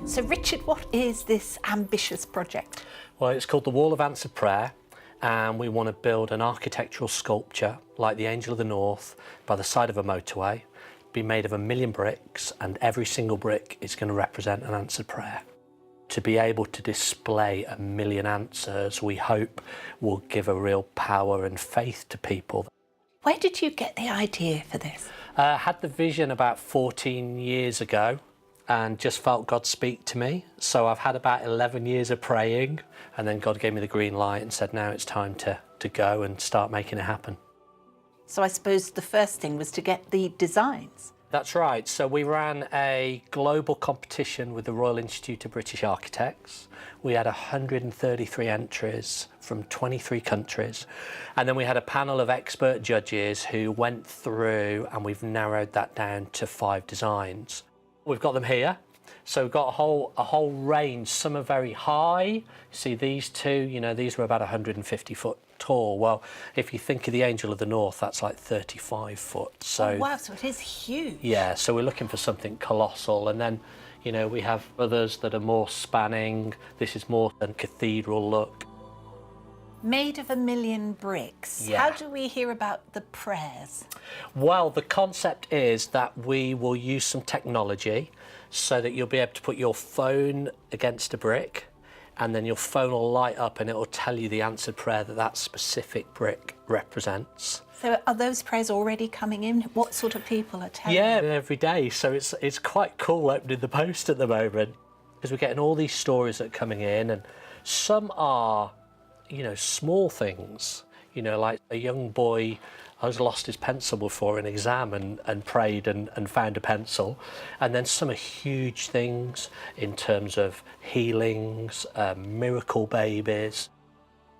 So Richard, what is this ambitious project? Well, it's called the Wall of Answered Prayer, and we want to build an architectural sculpture like the Angel of the North by the side of a motorway, be made of 1 million bricks, and every single brick is going to represent an answered prayer. To be able to display 1 million answers, we hope will give a real power and faith to people. Where did you get the idea for this? Had the vision about 14 years ago and just felt God speak to me. So I've had about 11 years of praying, and then God gave me the green light and said, now it's time to go and start making it happen. So I suppose the first thing was to get the designs. That's right. So we ran a global competition with the Royal Institute of British Architects. We had 133 entries from 23 countries. And then we had a panel of expert judges who went through, and we've narrowed that down to 5 designs. We've got them here. So we've got a whole range. Some are very high. You see these two, you know, these were about 150 foot tall. Well, if you think of the Angel of the North, that's like 35 foot. So, oh, wow, so it is huge. Yeah, so we're looking for something colossal. And then, you know, we have others that are more spanning. This is more a cathedral look. Made of 1 million bricks. Yeah. How do we hear about the prayers? Well, the concept is that we will use some technology so that you'll be able to put your phone against a brick, and then your phone will light up and it will tell you the answered prayer that that specific brick represents. So are those prayers already coming in? What sort of people are telling Yeah, you? every day. So it's quite cool opening the post at the moment, because we're getting all these stories that are coming in, and some are, you know, small things, you know, like a young boy has lost his pencil before an exam and prayed and found a pencil. And then some are huge things in terms of healings, miracle babies.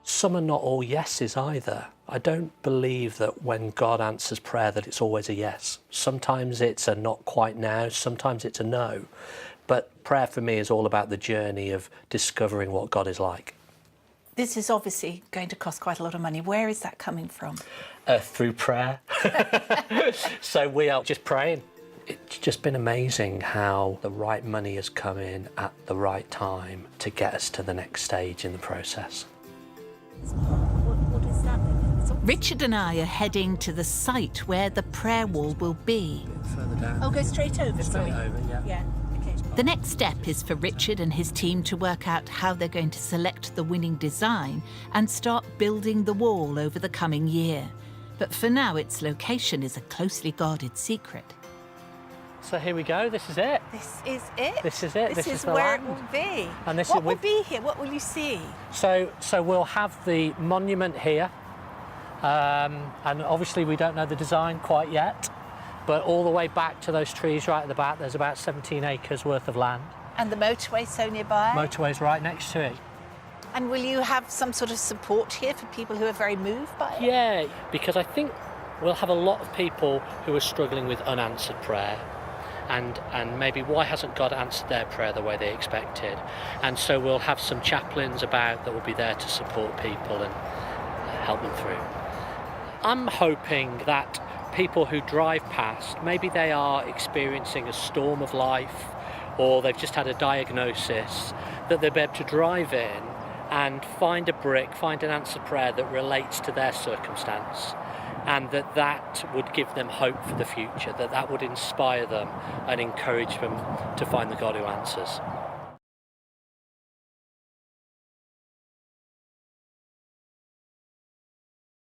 Some are not all yeses either. I don't believe that when God answers prayer that it's always a yes. Sometimes it's a not quite now, sometimes it's a no. But prayer for me is all about the journey of discovering what God is like. This is obviously going to cost quite a lot of money. Where is that coming from? Through prayer. So we are just praying. It's just been amazing how the right money has come in at the right time to get us to the next stage in the process. What is that? Richard and I are heading to the site where the prayer wall will be. Further down. Oh, go straight over, sorry. Straight over, yeah. Yeah. The next step is for Richard and his team to work out how they're going to select the winning design and start building the wall over the coming year. But for now, its location is a closely guarded secret. So here we go, this is it. This is it? This is it. This is the where land. It will be. And this what will be here? What will you see? So we'll have the monument here. And obviously we don't know the design quite yet. But all the way back to those trees right at the back, there's about 17 acres worth of land. And the motorway so nearby? Motorway's right next to it. And will you have some sort of support here for people who are very moved by it? Yeah, because I think we'll have a lot of people who are struggling with unanswered prayer. And maybe why hasn't God answered their prayer the way they expected? And so we'll have some chaplains about that will be there to support people and help them through. I'm hoping that people who drive past, maybe they are experiencing a storm of life, or they've just had a diagnosis, that they'll be able to drive in and find a brick, find an answered prayer that relates to their circumstance, and that would give them hope for the future, that would inspire them and encourage them to find the God who answers.